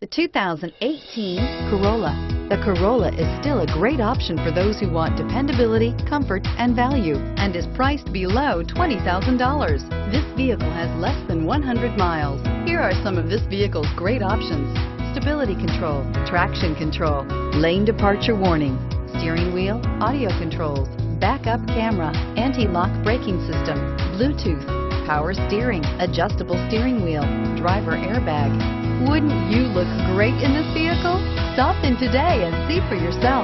The 2018 Corolla. The Corolla is still a great option for those who want dependability, comfort, and value, and is priced below $20,000. This vehicle has less than 100 miles. Here are some of this vehicle's great options: stability control, traction control, lane departure warning, steering wheel audio controls, backup camera, anti-lock braking system, Bluetooth, power steering, adjustable steering wheel, driver airbag. Wouldn't you look great in this vehicle? Stop in today and see for yourself.